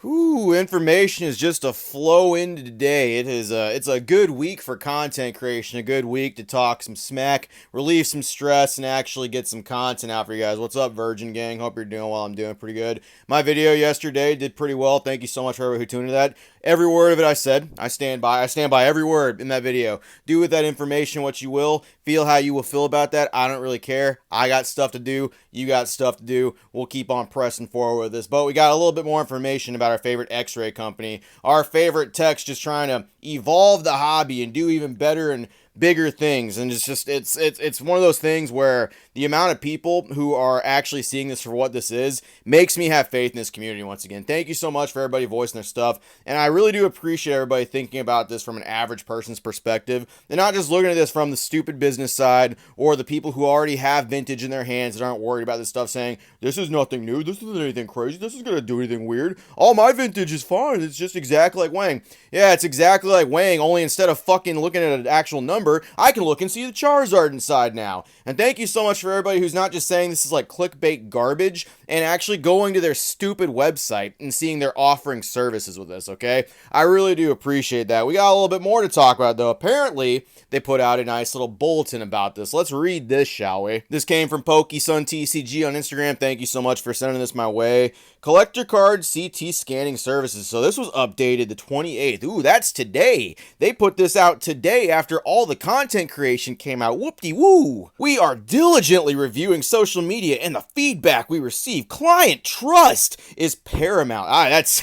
Ooh, information is just a flow into today. It's a good week for content creation, a good week to talk some smack, relieve some stress, and actually get some content out for you guys. What's up, Virgin Gang? Hope you're doing well. I'm doing pretty good. My video yesterday did pretty well. Thank you so much for everybody who tuned into that. Every word of it I said, I stand by. I stand by every word in that video. Do with that information what you will. Feel how you will feel about that. I don't really care. I got stuff to do. You got stuff to do. We'll keep on pressing forward with this. But we got a little bit more information about our favorite x-ray company, our favorite techs just trying to evolve the hobby and do even better and bigger things. And it's one of those things where the amount of people who are actually seeing this for what this is makes me have faith in this community once again. Thank you so much for everybody voicing their stuff, and I really do appreciate everybody thinking about this from an average person's perspective and not just looking at this from the stupid business side or the people who already have vintage in their hands that aren't worried about this stuff saying this is nothing new, this isn't anything crazy, this is gonna do anything weird, all my vintage is fine, it's just exactly like weighing. Yeah, it's exactly like weighing, only instead of fucking looking at an actual number, I can look and see the Charizard inside now. And thank you so much for everybody who's not just saying this is like clickbait garbage and actually going to their stupid website and seeing they're offering services with this, okay? I really do appreciate that. We got a little bit more to talk about though. Apparently, they put out a nice little bulletin about this. Let's read this, shall we? This came from PokeSunTCG on Instagram. Thank you so much for sending this my way. Collector card CT scanning services. So this was updated the 28th. Ooh, that's today. They put this out today after all the content creation came out. Whoop-de-woo. We are diligently reviewing social media and the feedback we receive. Client trust is paramount. That's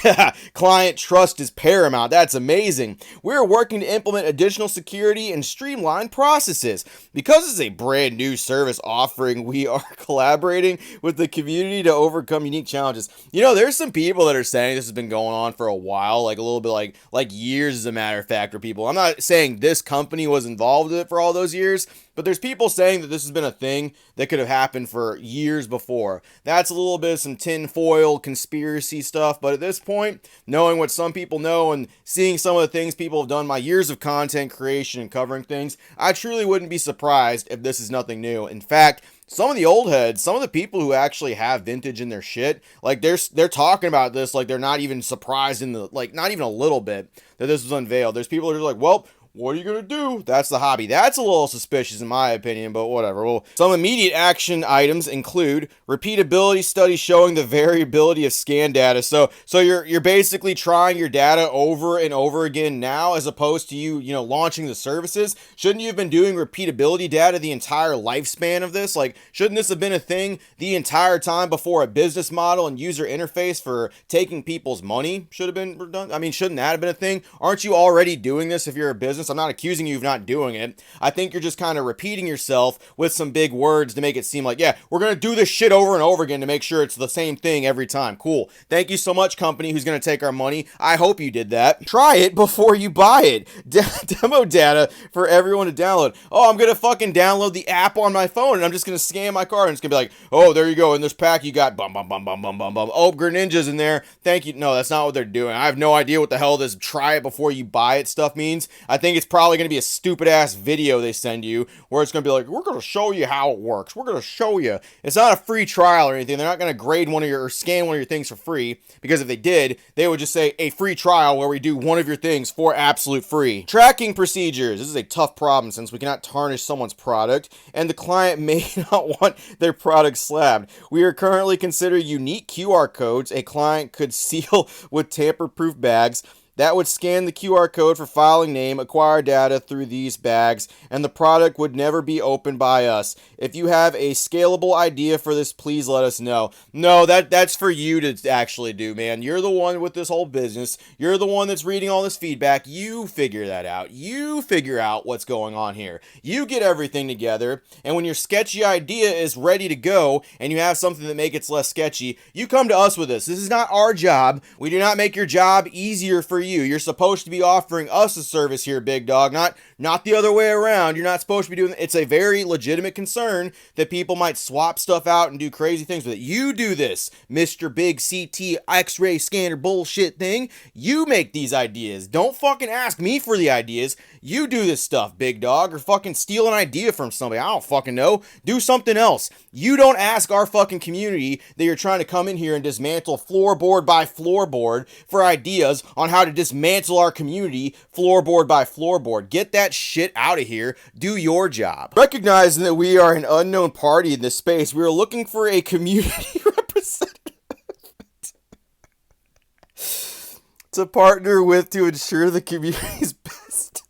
client trust is paramount. That's amazing. We're working to implement additional security and streamline processes. Because it's a brand new service offering, we are collaborating with the community to overcome unique challenges. You know, there's some people that are saying this has been going on for a while, like a little bit like years as a matter of fact, for people. I'm not saying this company was involved with it for all those years, but there's people saying that this has been a thing that could have happened for years before. That's a little bit of some tinfoil conspiracy stuff, but at this point, knowing what some people know and seeing some of the things people have done, my years of content creation and covering things, I truly wouldn't be surprised if this is nothing new. In fact, some of the old heads, some of the people who actually have vintage in their shit, like they're talking about this like they're not even surprised in the, like, not even a little bit that this was unveiled. There's people that are like, well, what are you going to do? That's the hobby. That's a little suspicious in my opinion, but whatever. Well, some immediate action items include repeatability studies showing the variability of scan data. So you're basically trying your data over and over again now, as opposed to you launching the services. Shouldn't you have been doing repeatability data the entire lifespan of this? Like, shouldn't this have been a thing the entire time before a business model and user interface for taking people's money should have been done? I mean, shouldn't that have been a thing? Aren't you already doing this if you're a business? I'm not accusing you of not doing it. I think you're just kind of repeating yourself with some big words to make it seem like, yeah, we're going to do this shit over and over again to make sure it's the same thing every time. Cool. Thank you so much, company who's going to take our money. I hope you did that. Try it before you buy it. Demo data for everyone to download. Oh, I'm going to fucking download the app on my phone and I'm just going to scan my card and it's going to be like, oh, there you go. In this pack, you got bum, bum, bum, bum, bum, bum, bum. Oh, Greninja's in there. Thank you. No, that's not what they're doing. I have no idea what the hell this try it before you buy it stuff means. I think it's probably going to be a stupid ass video they send you where it's going to be like, we're going to show you how it works. We're going to show you. It's not a free trial or anything. They're not going to grade one of your or scan one of your things for free, because if they did, they would just say a free trial where we do one of your things for absolute free. Tracking procedures. This is a tough problem since we cannot tarnish someone's product and the client may not want their product slabbed. We are currently considering unique QR codes a client could seal with tamper-proof bags that would scan the QR code for filing name, acquire data through these bags, and the product would never be opened by us. If you have a scalable idea for this, please let us know. No, that's for you to actually do, man. You're the one with this whole business. You're the one that's reading all this feedback. You figure that out. You figure out what's going on here. You get everything together, and when your sketchy idea is ready to go, and you have something that makes it less sketchy, you come to us with this. This is not our job. We do not make your job easier for you. You're supposed to be offering us a service here, big dog, not the other way around. You're not supposed to be doing. It's a very legitimate concern that people might swap stuff out and do crazy things with it. You do this, Mr. Big CT X-ray scanner bullshit thing. You make these ideas. Don't fucking ask me for the ideas. You do this stuff, big dog, or fucking steal an idea from somebody. I don't fucking know. Do something else. You don't ask our fucking community that you're trying to come in here and dismantle floorboard by floorboard for ideas on how to dismantle our community floorboard by floorboard. Get that shit out of here. Do your job. Recognizing that we are an unknown party in this space, we are looking for a community representative to partner with to ensure the community's best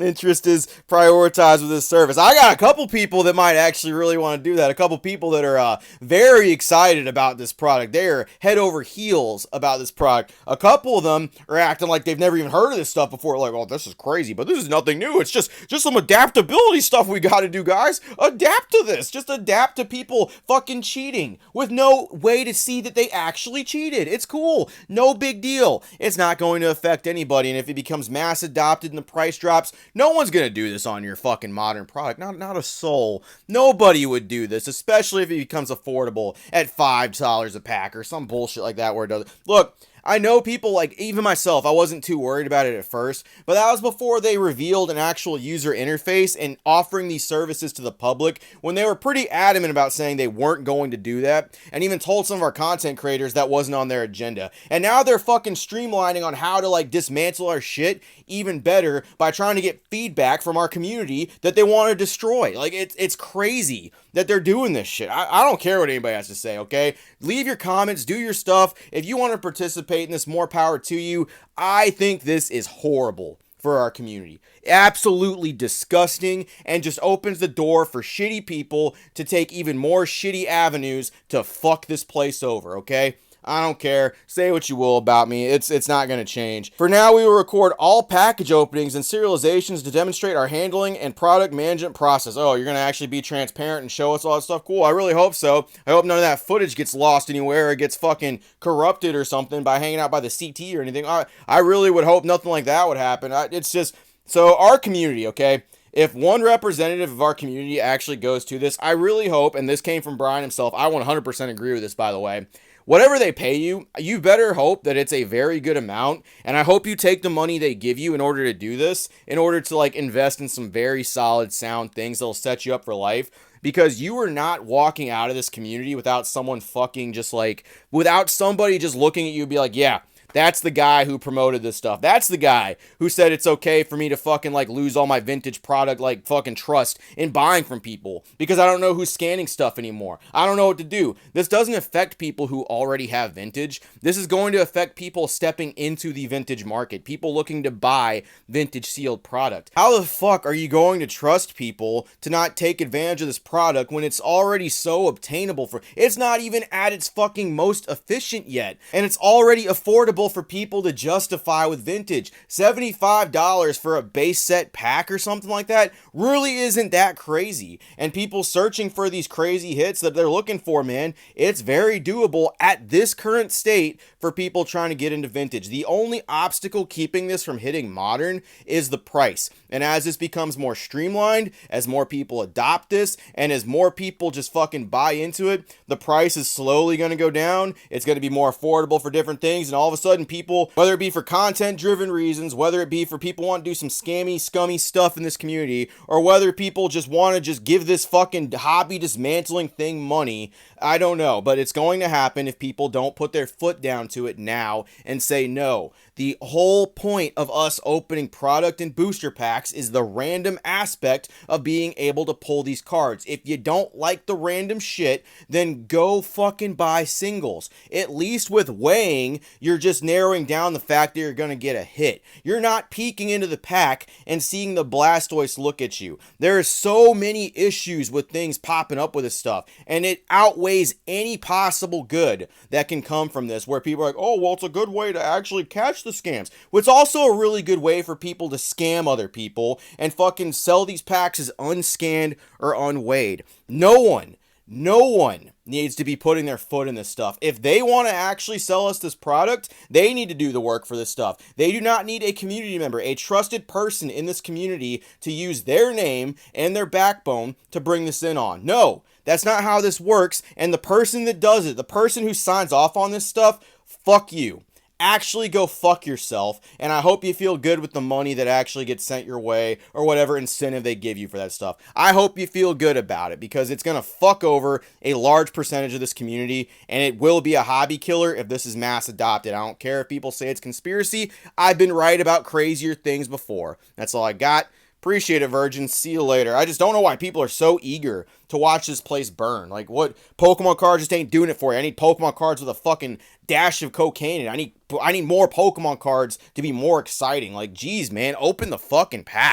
interest is prioritized with this service. I got a couple people that might actually really want to do that. A couple people that are very excited about this product. They're head over heels about this product. A couple of them are acting like they've never even heard of this stuff before. Like, oh, this is crazy, but this is nothing new. It's just some adaptability stuff we got to do, guys. Adapt to this. Just adapt to people fucking cheating with no way to see that they actually cheated. It's cool. No big deal. It's not going to affect anybody, and if it becomes mass adopted and the price drops, no one's going to do this on your fucking modern product. Not a soul. Nobody would do this, especially if it becomes affordable at $5 a pack or some bullshit like that where it does. Look, I know people, like, even myself, I wasn't too worried about it at first, but that was before they revealed an actual user interface and offering these services to the public, when they were pretty adamant about saying they weren't going to do that, and even told some of our content creators that wasn't on their agenda. And now they're fucking streamlining on how to, like, dismantle our shit even better by trying to get feedback from our community that they want to destroy. Like, it's crazy that they're doing this shit. I don't care what anybody has to say, okay? Leave your comments, do your stuff. If you want to participate in this, more power to you. I think this is horrible for our community. Absolutely disgusting, and just opens the door for shitty people to take even more shitty avenues to fuck this place over, okay? I don't care. Say what you will about me. It's not going to change. For now, we will record all package openings and serializations to demonstrate our handling and product management process. Oh, you're going to actually be transparent and show us all that stuff? Cool. I really hope so. I hope none of that footage gets lost anywhere or gets fucking corrupted or something by hanging out by the CT or anything. I really would hope nothing like that would happen. It's just, so our community, okay? If one representative of our community actually goes to this, I really hope, and this came from Brian himself, I 100% agree with this, by the way, whatever they pay you, you better hope that it's a very good amount, and I hope you take the money they give you in order to do this, in order to, like, invest in some very solid, sound things that'll set you up for life, because you are not walking out of this community without someone fucking just, like, without somebody just looking at you and be like, yeah, that's the guy who promoted this stuff. That's the guy who said it's okay for me to fucking, like, lose all my vintage product, like, fucking trust in buying from people because I don't know who's scanning stuff anymore. I don't know what to do. This doesn't affect people who already have vintage. This is going to affect people stepping into the vintage market, people looking to buy vintage sealed product. How the fuck are you going to trust people to not take advantage of this product when it's already so obtainable for, it's not even at its fucking most efficient yet, and it's already affordable for people to justify with vintage. $75 for a base set pack or something like that really isn't that crazy. And people searching for these crazy hits that they're looking for, man, it's very doable at this current state for people trying to get into vintage. The only obstacle keeping this from hitting modern is the price. And as this becomes more streamlined, as more people adopt this, and as more people just fucking buy into it, the price is slowly going to go down. It's going to be more affordable for different things, and all of a sudden people, whether it be for content driven reasons, whether it be for people want to do some scammy, scummy stuff in this community, or whether people just want to just give this fucking hobby dismantling thing money, I don't know, but it's going to happen if people don't put their foot down to it now and say no. The whole point of us opening product and booster packs is the random aspect of being able to pull these cards. If you don't like the random shit, then go fucking buy singles. At least with weighing, you're just narrowing down the fact that you're going to get a hit. You're not peeking into the pack and seeing the Blastoise look at you. There are so many issues with things popping up with this stuff, and it outweighs any possible good that can come from this, where people are like, oh, well, it's a good way to actually catch the scams. Well, it's also a really good way for people to scam other people and fucking sell these packs as unscanned or unweighed. No one No one needs to be putting their foot in this stuff. If they want to actually sell us this product, they need to do the work for this stuff. They do not need a community member, a trusted person in this community to use their name and their backbone to bring this in on. No, that's not how this works. And the person that does it, the person who signs off on this stuff, fuck you. Actually go fuck yourself, and I hope you feel good with the money that actually gets sent your way or whatever incentive they give you for that stuff. I hope you feel good about it because it's going to fuck over a large percentage of this community, and it will be a hobby killer if this is mass adopted. I don't care if people say it's conspiracy. I've been right about crazier things before. That's all I got. Appreciate it, Virgin. See you later. I just don't know why people are so eager to watch this place burn. Like, what? Pokemon cards just ain't doing it for you. I need Pokemon cards with a fucking dash of cocaine in it. I need more Pokemon cards to be more exciting. Like, geez, man, open the fucking pack.